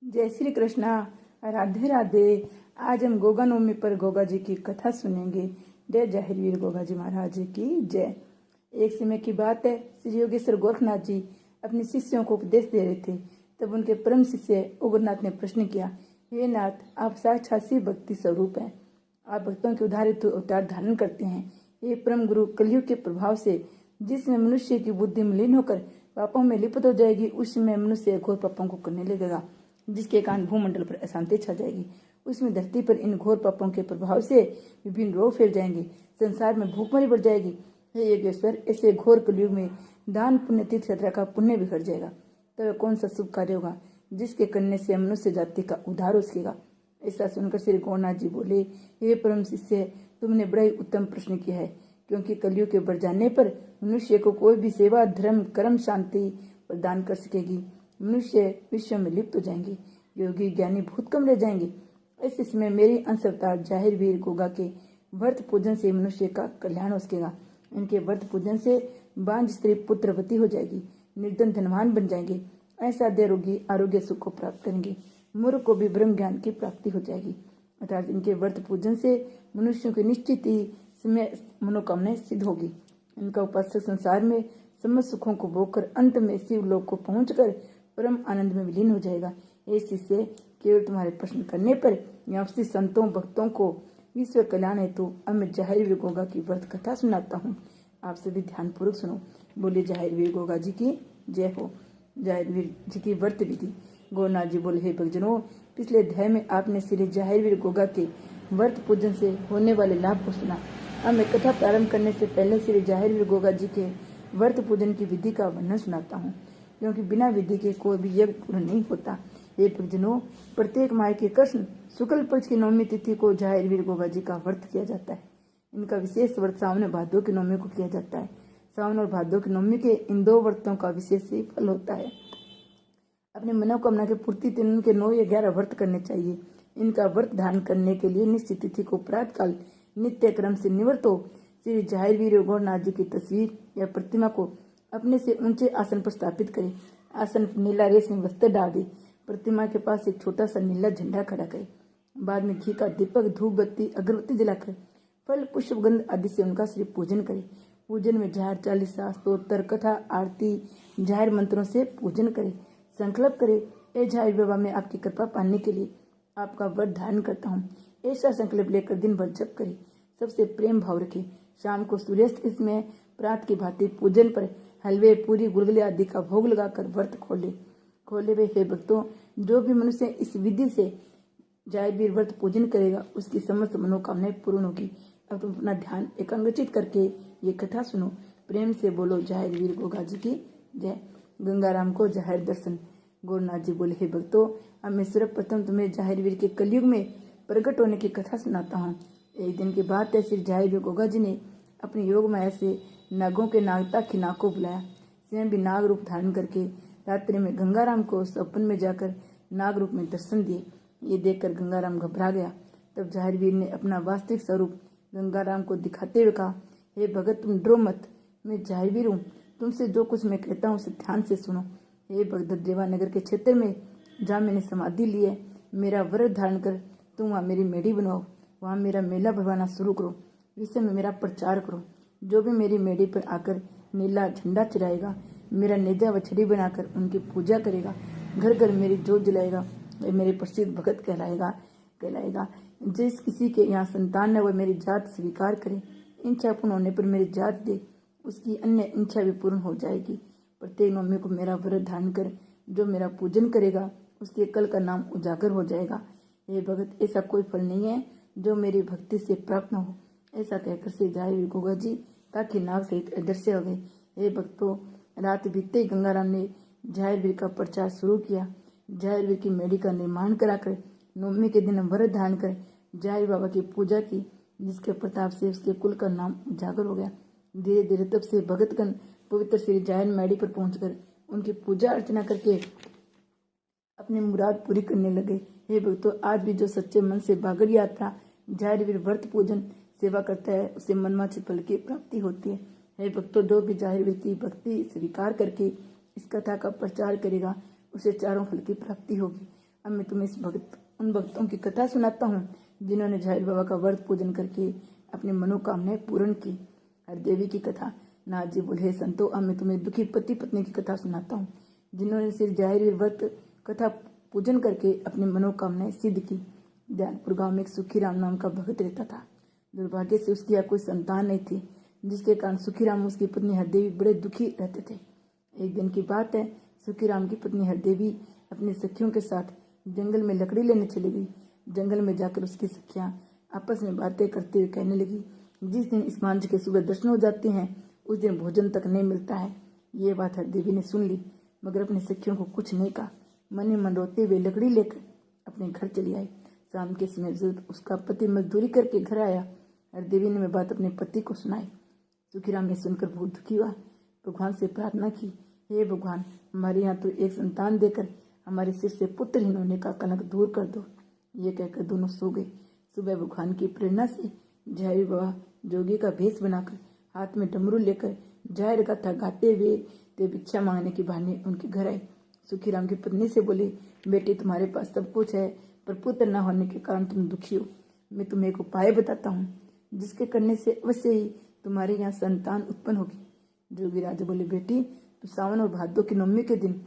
जय श्री कृष्णा। राधे राधे। आज हम गोगा नवमी पर गोगा जी की कथा सुनेंगे। जय जाहिरवीर गोगा जी महाराज की जय। एक समय की बात है, श्री योगेश्वर गोरखनाथ जी अपने शिष्यों को उपदेश दे रहे थे। तब उनके परम शिष्य उग्रनाथ ने प्रश्न किया, हे नाथ, आप साक्षात शिव भक्ति स्वरूप हैं। आप भक्तों के उद्धार हेतु अवतार धारण करते हैं। ये परम गुरु, कलयुग के प्रभाव से जिसमें मनुष्य की बुद्धि मलिन होकर पापों में लिप्त हो जाएगी, उसमें मनुष्य घोर पापों को करने लगेगा, जिसके कारण भूमंडल पर अशांति छा जाएगी। उसमें धरती पर इन घोर पापों के प्रभाव से विभिन्न रोग फैल जाएंगे। संसार में भूखमरी बढ़ जाएगी। हे योगेश्वर, ऐसे घोर कलयुग में दान पुण्य तीर्थ यात्रा का पुण्य बिखर जाएगा। तो कौन सा शुभ कार्य होगा जिसके करने से मनुष्य जाति का उद्धार हो सकेगा। ऐसा सुनकर श्री गोरखनाथ जी बोले, हे परम शिष्य, तुमने बड़ा ही उत्तम प्रश्न किया है, क्योंकि कलयुग के बढ़ जाने पर मनुष्य को कोई भी सेवा, धर्म, कर्म, शांति प्रदान कर सकेगी। मनुष्य विश्व में लिप्त हो जाएंगे। योगी ज्ञानी बहुत कम रह जाएंगे। ऐसे समय मेरी अंश अवतार जाहिरवीर गोगा के व्रत पूजन से मनुष्य का कल्याण हो सकेगा। इनके व्रत पूजन से बांझ स्त्री पुत्रवती हो जाएगी, निर्धन धनवान बन जाएंगे, असाध्य रोगी आरोग्य सुख को प्राप्त करेंगे, मूर्ख को भी ब्रह्म ज्ञान की प्राप्ति हो जाएगी। अर्थात इनके व्रत पूजन से मनुष्यों की निश्चित ही समय मनोकामनाएं सिद्ध होगी। इनका उपासक संसार में समस्त सुखों को भोगकर अंत में शिव लोक को पहुंचकर परम आनंद में विलीन हो जाएगा। ये शिष्य, केवल तुम्हारे प्रश्न करने पर यहाँ संतों भक्तों को विश्व कल्याण हेतु अब मैं जाहिरवीर गोगा की व्रत कथा सुनाता हूँ। आप सभी ध्यान पूर्वक सुनो। बोले जाहिरवीर गोगा जी की जय हो। जाहिरवीर जी की व्रत विधि। गोरखनाथ जी बोले, हे भक्तजनों, पिछले अध्याय में आपने श्री जाहिरवीर गोगा के व्रत पूजन से होने वाले लाभ को सुना। अब मैं कथा प्रारंभ करने से पहले श्री जाहिरवीर गोगा जी के व्रत पूजन की विधि का वर्णन सुनाता हूँ, क्योंकि बिना विधि के कोई भी यज्ञ पूर्ण नहीं होता। हे भक्तजनों, प्रत्येक माह के कृष्ण शुक्ल पक्ष की नवमी तिथि को जाहिरवीर गोगा जी का व्रत किया जाता है। इनका विशेष व्रत सावन और भादों की नवमी को किया जाता है। सावन और भादों की नवमी के इन दो व्रतों का विशेष ही फल होता है। अपनी मनोकामना की पूर्ति के 9 या 11 व्रत करने चाहिए। इनका व्रत धारण करने के लिए निश्चित तिथि को प्रातः काल नित्य क्रम से निवृत्त हो श्री जाहिरवीर गोरखनाथ जी की तस्वीर या प्रतिमा को अपने से ऊंचे आसन पर स्थापित करे। आसन पर नीला रेशमी वस्त्र डाल दे। प्रतिमा के पास एक छोटा सा नीला झंडा खड़ा करे। बाद में घी का दीपक, धूप बत्ती, अगरबत्ती जलाकर फल, पुष्प, गंध आदि से उनका श्री पूजन करे। पूजन में जाहिर चालीसा, स्तोत्र, कथा, आरती, जाहिर मंत्रों से पूजन करे। संकल्प करे, ए जाहिर बाबा, मैं आपकी कृपा पाने के लिए आपका व्रत धारण करता हूँ। ऐसा संकल्प लेकर दिन भर जप करे। सबसे प्रेम भाव रखे। शाम को सूर्यास्त इसमें प्रात की भांति पूजन पर हलवे, पूरी, गुलगुले आदि का भोग लगाकर व्रत खोले वे। हे भक्तों, जो भी मनुष्य इस विधि से जाहिरवीर व्रत पूजन करेगा, उसकी समस्त मनोकामनाएं पूर्ण होगी। अब तुम अपना ध्यान एकाग्रचित करके ये कथा सुनो। प्रेम से बोलो जाहिरवीर गोगा जी की जय। गंगाराम को जाहिर दर्शन। गोरखनाथ जी बोले, हे भक्तों, अब मैं सर्वप्रथम तुम्हें जाहिरवीर के कलयुग में प्रकट होने की कथा सुनाता हूँ। एक दिन की बात है, श्री जाहिरवीर गोगा जी ने अपनी योग माया से नागों के नागता खिनाक को बुलाया। स्वयं भी नाग रूप धारण करके रात्रि में गंगाराम को सपन में जाकर नाग रूप में दर्शन दिए। ये देखकर गंगाराम घबरा गया। तब जाहिरवीर ने अपना वास्तविक स्वरूप गंगाराम को दिखाते हुए कहा, हे भगत, तुम डरो मत, मैं जाहिरवीर हूँ। तुमसे जो कुछ मैं कहता हूँ उसे ध्यान से सुनो। हे भगत, देवानगर के क्षेत्र में जहाँ मैंने समाधि ली है, मेरा व्रत धारण कर तुम वहाँ मेरी मेढ़ी बनवाओ। वहाँ मेरा मेला भरवाना शुरू करो। विश्व में मेरा प्रचार करो। जो भी मेरी मेढ़ी पर आकर नीला झंडा चढ़ाएगा, मेरा नेजा व छड़ी बनाकर उनकी पूजा करेगा, घर घर मेरी जोत जलाएगा, वह मेरे प्रसिद्ध भगत कहलाएगा। जिस किसी के यहाँ संतान है, वह मेरी जात स्वीकार करे। इच्छा पूर्ण होने पर मेरी जात दे, उसकी अन्य इच्छा भी पूर्ण हो जाएगी। प्रत्येक नवमी को मेरा व्रत धारण कर जो मेरा पूजन करेगा, उसके कल का नाम उजागर हो जाएगा। हे भगत, ऐसा कोई फल नहीं है जो मेरी भक्ति से प्राप्त न हो। ऐसा कहकर श्री जाहिरवीर गोगा जी काकी नाग सहित अदृश्य हो गए। हे भक्तों, रात बीतते ही गंगाराम ने जाहिरवीर का प्रचार शुरू किया। जाहिरवीर की मेढ़ी का निर्माण कराकर नवमी के दिन व्रत धारण कर जाहिर बाबा की पूजा की, जिसके प्रताप से उसके कुल का नाम उजागर हो गया। धीरे धीरे तब से भगतगण पवित्र श्री जाहिर मेढ़ी पर पहुंचकर उनकी पूजा अर्चना करके अपनी मुराद पूरी करने लगे। हे भक्तों, आज भी जो सच्चे मन से बागड़ यात्रा जाहिरवीर व्रत पूजन सेवा करता है, उसे मनवांछित फल की प्राप्ति होती है। हे भक्तों, जो भी जाहिरवीर की भक्ति स्वीकार करके इस कथा का प्रचार करेगा, उसे चारों फल की प्राप्ति होगी। अब मैं तुम्हें उन भक्तों की कथा सुनाता हूँ जिन्होंने झाहिर बाबा का व्रत पूजन करके अपनी मनोकामनाएं पूर्ण की। हरदेवी की कथा। नाथ जी बोले, संतो, अब मैं तुम्हें दुखी पति पत्नी की कथा सुनाता हूँ जिन्होंने सिर्फ झाहिर व्रत कथा पूजन करके अपनी मनोकामनाएं सिद्ध की। दयालपुर गांव में एक सुखीराम नाम का भक्त रहता था। दुर्भाग्य से उसकी यहाँ कोई संतान नहीं थी, जिसके कारण सुखीराम उसकी पत्नी हरदेवी बड़े दुखी रहते थे। एक दिन की बात है, सुखीराम की पत्नी हरदेवी अपनी सखियों के साथ जंगल में लकड़ी लेने चली गई। जंगल में जाकर उसकी सखियां आपस में बातें करते हुए कहने लगी, जिस दिन इस मांझ के सुबह दर्शन हो जाते हैं उस दिन भोजन तक नहीं मिलता है। ये बात हरदेवी ने सुन ली, मगर अपनी सखियों को कुछ नहीं कहा। मन ही मन रोते हुए लकड़ी लेकर अपने घर चली आई। शाम के समय जब उसका पति मजदूरी करके घर आया, हरदेवी ने वह बात अपने पति को सुनाई। सुखीराम ने सुनकर बहुत दुखी हुआ। भगवान से प्रार्थना की, हे भगवान, हमारे यहाँ तो एक संतान देकर हमारे सिर से पुत्रहीन होने का कलंक दूर कर दो। ये कहकर दोनों सो गए। सुबह भगवान की प्रेरणा से झाहिर बाबा जोगी का भेष बनाकर हाथ में डमरू लेकर झाहिर गाथा गाते हुए ते भिक्षा मांगने के बहाने उनके घर आए। सुखीराम की पत्नी से बोले, बेटी, तुम्हारे पास सब कुछ है, पर पुत्र न होने के कारण तुम दुखी हो। मैं तुम्हें एक उपाय बताता हूँ, जिसके करने से अवश्य ही तुम्हारे यहाँ संतान उत्पन्न होगी। जोगी राजा बोले, बेटी, तू सावन और भादों की नवमी के दिन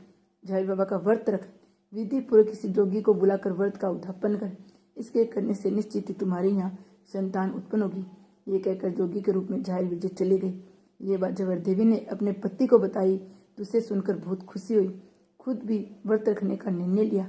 झाहिर बाबा का व्रत रख। विधि पूर्वक किसी जोगी को बुलाकर व्रत का उद्यापन कर। इसके करने से निश्चित ही तुम्हारे यहाँ संतान उत्पन्न होगी। ये कहकर जोगी के रूप में झाहिर विजय चले गए। ये बात जब हरदेवी ने अपने पति को बताई तो उसे सुनकर बहुत खुशी हुई। खुद भी व्रत रखने का निर्णय लिया।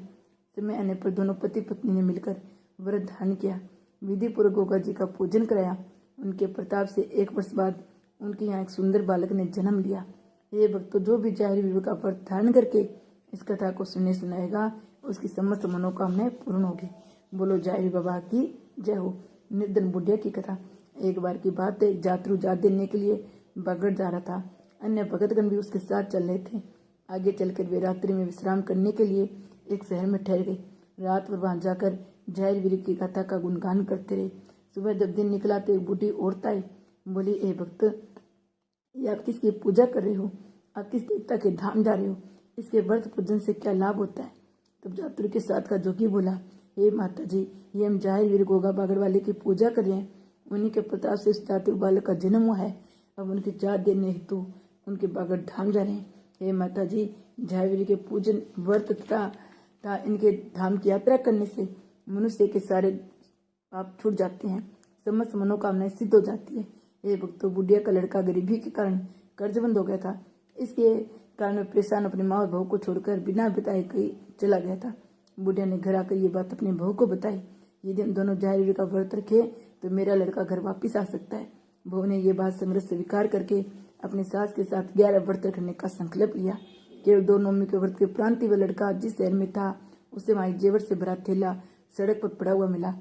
समय आने पर दोनों पति पत्नी ने मिलकर व्रत धारण किया। विधि पूर्वक गोगा जी का पूजन कराया। उनके प्रताप से 1 वर्ष बाद उनके यहाँ एक सुंदर बालक ने जन्म लिया। ये भक्तों, जो भी झाहिर बाबा का व्रत धारण करके इस कथा को सुनाएगा उसकी समस्त मनोकामनाएं पूर्ण होगी। बोलो झाहिर बाबा की जय हो। निर्धन बुढ़िया की कथा। एक बार की बात है, एक जातरू जात देने के लिए बागड़ जा रहा था। अन्य भगतगण भी उसके साथ चल रहे थे। आगे चलकर वे रात्रि में विश्राम करने के लिए एक शहर में ठहर गए। रात भर वहां जाकर झाहिर वीर की गाथा का गुणगान करते रहे। सुबह जब दिन निकला तो एक बूढ़ी औरत आई। बोली, ए भक्त, ये आप किसकी पूजा कर रहे हो? आप किस देवता के धाम जा रहे हो? इसके व्रत पूजन से क्या लाभ होता है? तब जातरू के साथ का जोगी बोला, हे माता जी, ये हम झाहिर वीर गोगा बागड़ वाले की पूजा कर रहे हैं। उन्हीं के प्रताप से इस जातरू बालक का जन्म हुआ है। अब उनकी जात देने हेतु उनके बागड़ धाम जा रहे हैं। हे माता जी, झाहिर वीर के पूजन व्रत तथा इनके धाम की यात्रा करने से मनुष्य के सारे पाप छूट जाते हैं, समस्त मनोकामनाएं सिद्ध हो जाती है। ये भक्तों, बुढ़िया का लड़का गरीबी के कारण कर्जबंद हो गया था। इसके कारण में परेशान अपने माँ और बहू को छोड़कर बिना बताए कहीं चला गया था। बुढ़िया ने घर आकर ये बात अपने बहू को बताई। यदि हम दोनों झाहिर का व्रत रखे तो मेरा लड़का घर वापिस आ सकता है। बहू ने ये बात संग्रह स्वीकार करके अपनी सास के साथ 11 व्रत रखने का संकल्प लिया। केवल 2 नवमी के व्रत के प्रांति वह लड़का जिस शहर में था उसे वहां जेवर से भरा थैला सड़क पर पड़ा हुआ मिला।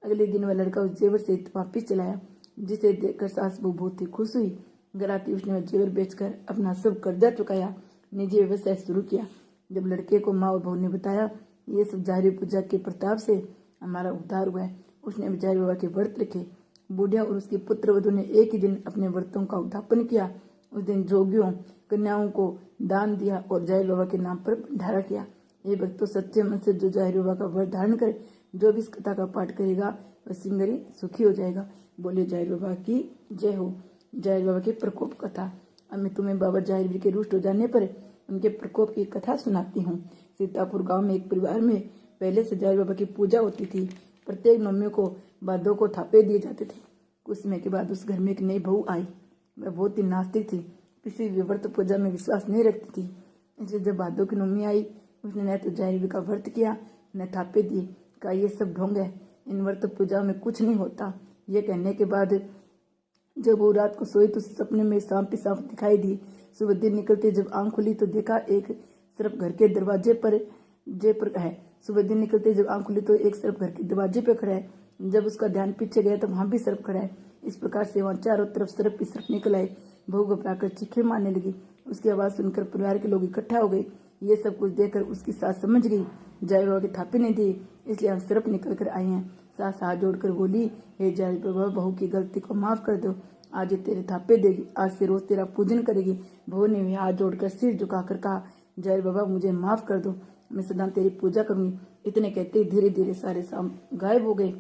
अगले दिन वह लड़का उस जेवर से वापिस चलाया, जिसे देखकर सास बहू बहुत ही खुश हुई। घर आती उसने वह जेवर बेचकर अपना सब कर्जा चुकाया, निजी व्यवसाय शुरू किया। जब लड़के को माँ और बहू ने बताया, ये सब झाहिर पूजा के प्रताप से हमारा उद्धार हुआ है, उसने झाहिर बाबा के व्रत रखे। बुढ़िया और उसकी पुत्र वधू ने एक ही दिन अपने व्रतों का उद्यापन किया। उस दिन जोगियों कन्याओं को दान दिया और झाहिर बाबा के नाम पर भंडारा किया। ये भक्तों, सच्चे मन से जो झाहिर बाबा का व्रत धारण करे, जो भी इस कथा का पाठ करेगा वह सिंगरी सुखी हो जाएगा। बोले झाहिर बाबा की जय हो। झाहिर बाबा की प्रकोप कथा। अब मैं तुम्हें बाबा झाहिर वीर के रुष्ट हो जाने पर उनके प्रकोप की कथा सुनाती हूँ। सीतापुर गांव में एक परिवार में पहले से झाहिर बाबा की पूजा होती थी। प्रत्येक नवमी को भादों को थापे दिए जाते थे। कुछ समय के बाद उस घर में एक नई बहू आई। वह बहुत ही नास्तिक थी, किसी भी व्रत पूजा में विश्वास नहीं रखती थी। इसलिए जब भादों की नवमी आई, उसने न तो झाहिर वीर का व्रत किया न थापे दिए। कहा, ये सब ढोंग है, इन व्रत पूजा में कुछ नहीं होता। ये कहने के बाद जब वो रात को सोई तो सपने में सांप दिखाई दी। सुबह दिन निकलते जब आंख खुली तो देखा एक सिर्फ घर के दरवाजे पर है। सुबह दिन निकलते जब आंख खुली तो एक सिर्फ घर के दरवाजे पे खड़ा है। जब उसका ध्यान पीछे गया तो वहां भी सर्प खड़ा है। इस प्रकार से वहां चारों तरफ सर्प ही सर्प निकल आए। बहू घबराकर चीखें मारने लगी। उसकी आवाज सुनकर परिवार के लोग इकट्ठा हो गए। ये सब कुछ देखकर उसकी सास समझ गई झाहिर बाबा की थापे नहीं दी, इसलिए हम सर्प निकल कर आए हैं। सास हाथ जोड़कर बोली, हे झाहिर बाबा, बहू की गलती को माफ कर दो, आज ये तेरे थापे देगी, आज से रोज तेरा पूजन करेगी। बहू ने भी हाथ जोड़कर सिर झुकाकर कहा, झाहिर बाबा मुझे माफ कर दो, मैं सदा तेरी पूजा करूंगी। इतने कहते धीरे धीरे सारे सांप गायब हो गए।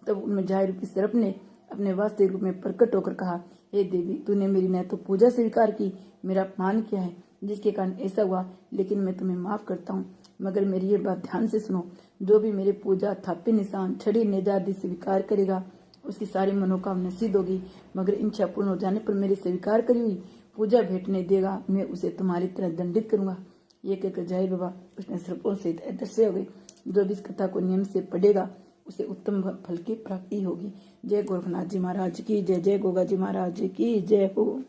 तब उनमें जाहिर रूपी सर्प ने अपने वास्तविक रूप में प्रकट होकर कहा, हे देवी, तूने मेरी न तो पूजा स्वीकार की, मेरा अपमान किया है, जिसके कारण ऐसा हुआ, लेकिन मैं तुम्हें माफ करता हूँ। मगर मेरी ये बात ध्यान से सुनो, जो भी मेरी पूजा, थापे निशान, छड़ी नेजा आदि स्वीकार करेगा, उसकी सारी मनोकामना सिद्ध होगी। मगर इच्छा पूर्ण हो जाने पर मेरी स्वीकार करी हुई पूजा भेंट नहीं देगा, मैं उसे तुम्हारी तरह दंडित करूंगा। ये कहकर जय बाबा उसने सर्पों से अदृश्य हो गए। जो भी इस कथा को नियम से पढ़ेगा उसे उत्तम फल की प्राप्ति होगी। जय गोरखनाथ जी महाराज की जय। जय गोगा जी महाराज की जय हो।